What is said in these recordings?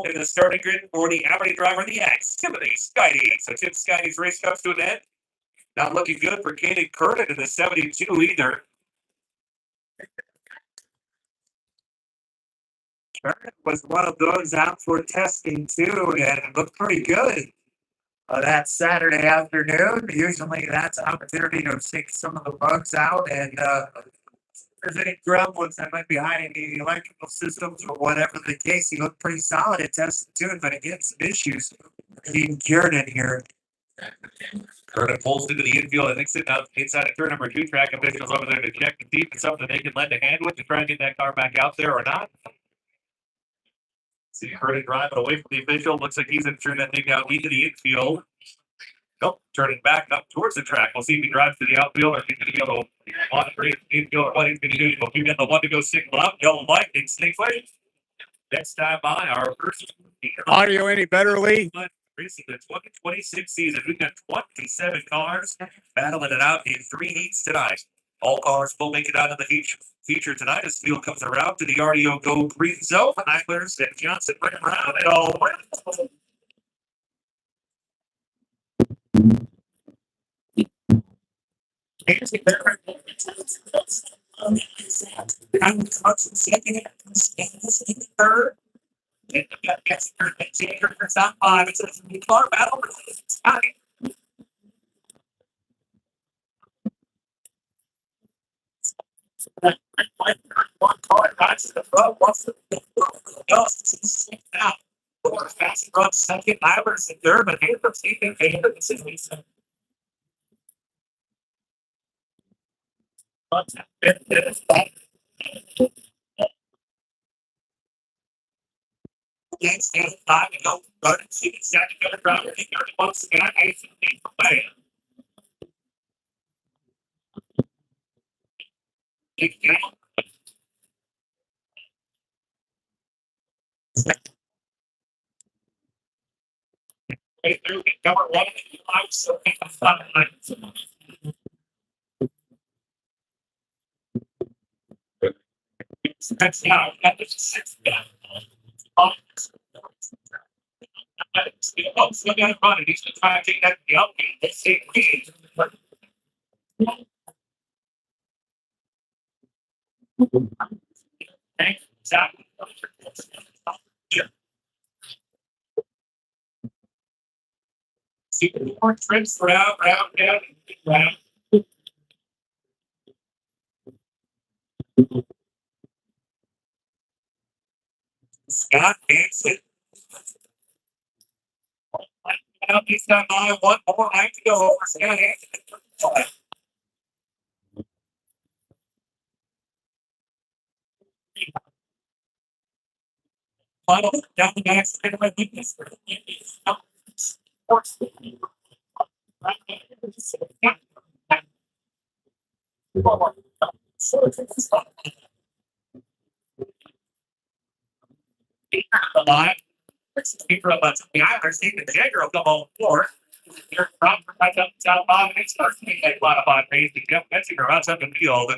in the starting grid for the Average driver, the X, Timothy Skydey. So Tim Skydey's race comes to an end. Not looking good for Caden Curtin in the 72 either. Curtin was one of those out for testing too, and it looked pretty good that Saturday afternoon. Usually that's an opportunity to take some of the bugs out and if there's any gremlins that might be hiding in the electrical systems or whatever the case. He looked pretty solid at testing too, but again, some issues being cured in here. Curtin pulls into the infield. I think sitting out inside of turn number 2, track officials over there to check to see if it's something they can lend a hand with to try and get that car back out there or not. See Curtin driving away from the official. Looks like he's going to turn that thing out into the infield. Nope, turning back up towards the track. We'll see if he drives to the outfield or if he's going to be able to monitor the infield or what he's going to do. We'll get the one to go signal up. Yellow light and snake way. Next time by our first audio any better, Lee? Racing the 2026 season. We've got 27 cars battling it out in 3 heats tonight. All cars will make it out of the feature tonight as field comes around to the RDO Go Green Zone. Eichlers and Johnson right around it all. Third. It's top 5. It's a car battle. One car rides to the front, wants to out. Fast run second, Ivers in third, but Abrams even Yes, and 5 to go. Run and see the second go around. Once again, I play. That's now also got to run it. He's trying to take that the outgate. Let's see. Exactly. See the more trips round, down, round. Scott Hansen. He's got one more night to go over Scott Hansen. Final down the back straight away. The line. Keeper of the Irish team, the Jagger will come on floor. You're right up top 5 and starts to make that modified race to get Metzger runs up the field.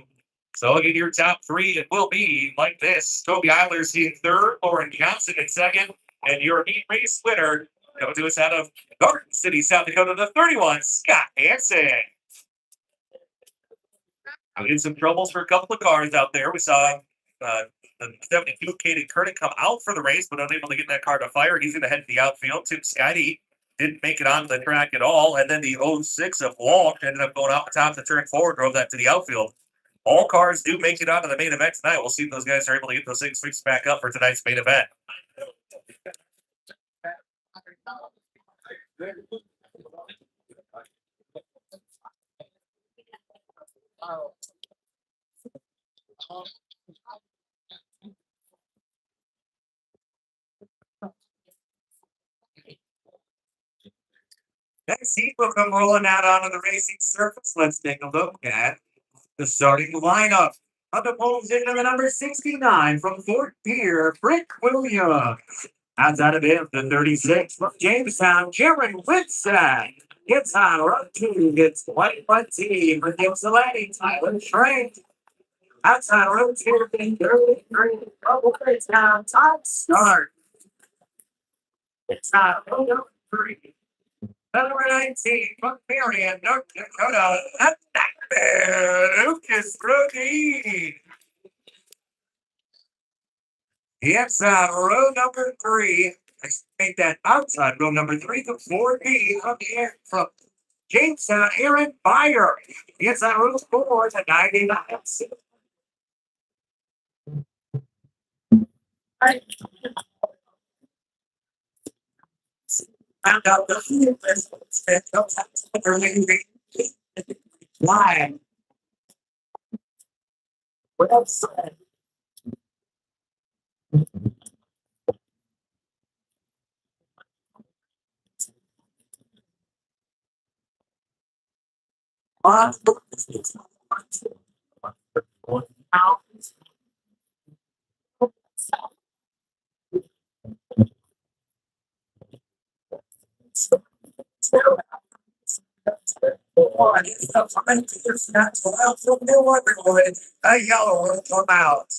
So in your top 3, it will be like this. Toby Eilers in third, Lauren Johnson in second, and your heat race winner coming to us out of Garden City, South Dakota, the 31, Scott Hansen. We had some troubles for a couple of cars out there. We saw the 72 Caden Curtin come out for the race, but unable to get that car to fire. He's going to head to the outfield. Tim Skydey didn't make it onto the track at all. And then the 06 of Walk ended up going off the top of the turn forward, drove that to the outfield. All cars do make it onto the main event tonight. We'll see if those guys are able to get those things fixed back up for tonight's main event. Next heat will come rolling out onto the racing surface. Let's take a look at the starting lineup. On the poles into the number 69 from Fort Pierre, Brick Williams. Outside of him, the 36 from Jamestown, Jaron Whitsack. Gets on run 2, gets White Bunty for Ypsilanti, Tyler Shrink. Outside run 2, 33 from Jamestown, top start. It's not number 3. Number 19, Montpelier, North Dakota. Lucas Rodine. Yes, row number 3. I made that outside row number 3, the 4D from here from James Aaron Byer. Yes, row 4, the 99. I found out the field why. What else? A yellow will come out.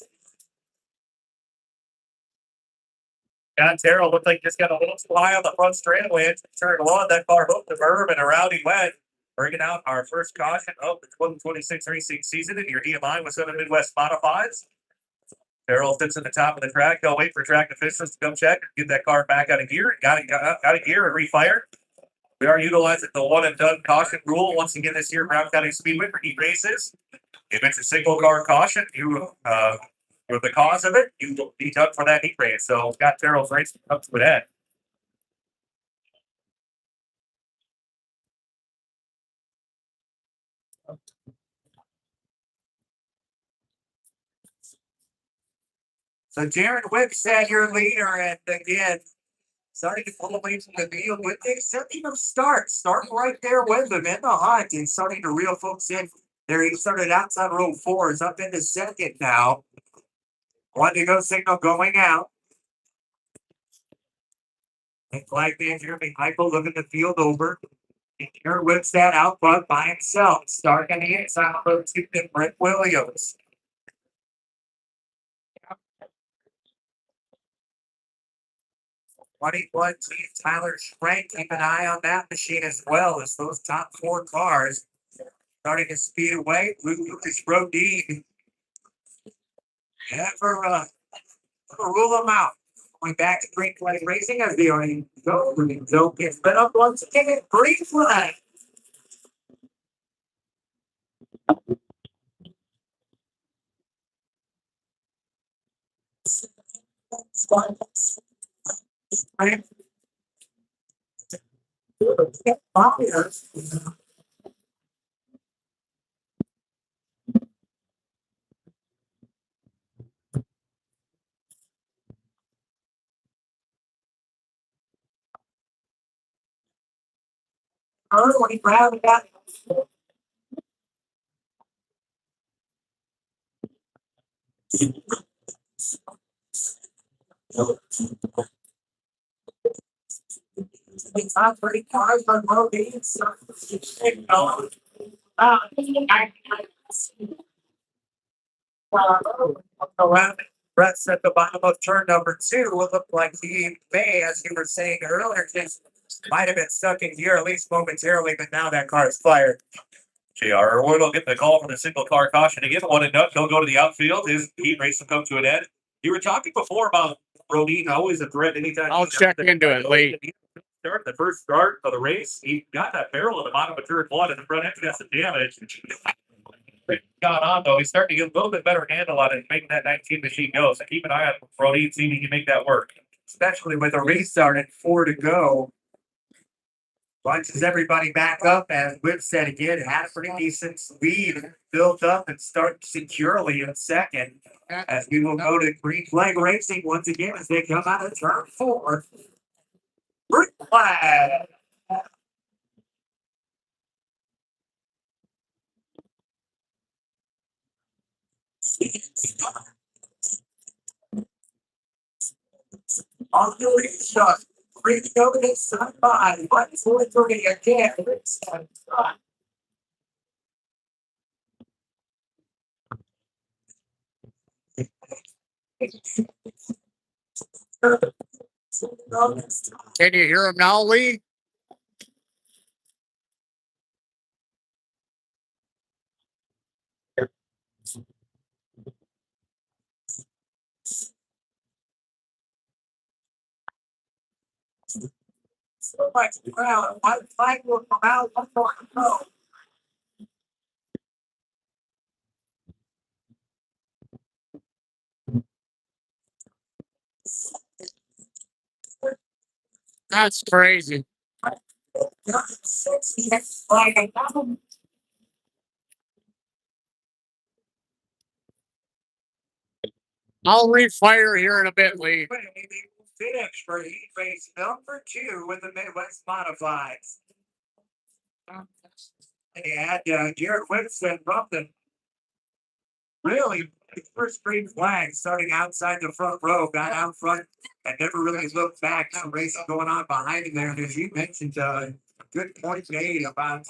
John Terrell looked like just got a little too high on the front straightaway. Turned on that car hooked the berm and a rowdy wet. Bringing out our first caution of the 2026 racing season in your DMI with Southern Midwest Modifieds. Terrell sits in the top of the track. They'll wait for track officials to come check and get that car back out of gear. Got it out of gear and refired. We are utilizing the one and done caution rule once again this year, Brown County Speedway for heat races. If it's a single car caution, you for the cause of it, you will be done for that heat race. So Scott Terrell's race up to that. So Jared Wick said your leader, and again, starting to pull away from the field with the exception of starting right there with him in the hunt and starting to reel folks in. There he started outside row 4, is up into second now. One to go signal going out. And flag man Jeremy Michael looking the field over. And Jared Wick's that out front by himself. Starting the inside row 2 to Brent Williams. 21 team Tyler Schrank. Keep an eye on that machine as well as those top 4 cars starting to speed away. Lucas Rodine. Never rule them out. Going back to green flag racing as the only don't get sped up once again. Green flag. When he grabbed that. It's not pretty cars on road 8. So Brett's at the bottom of turn number 2. Will look like he may, as you were saying earlier, just might have been stuck in gear at least momentarily, but now that car is fired. JR Irwin will get the call for the single car caution again. One and done. He'll go to the outfield. His heat race will come to an end. You were talking before about Rodine always a threat anytime. I'll check into it, Lee. Start the first start of the race. He got that barrel at the bottom of turn 1 and the front end got some damage. Got on though. He's starting to get a little bit better handle on it, making that 19 machine go. So keep an eye on Rodine, see if he can make that work. Especially with a restart at 4 to go. Bunches everybody back up, as Whip said again, had a pretty decent lead built up and start securely in second. As we will go to green flag racing once again as they come out of turn 4. Green flag. On the restart. Green over to side by 143 again. Can you hear him now, Lee? So much crowd. One flag will come out. One more to go. That's crazy. Flag. I'll refire here in a bit, Lee. Finish for heat race number 2 with the Midwest Modifieds. They had Jared Whitson from the really first green flag starting outside the front row, got out front and never really looked back. Some racing going on behind him there. And as you mentioned, good point made about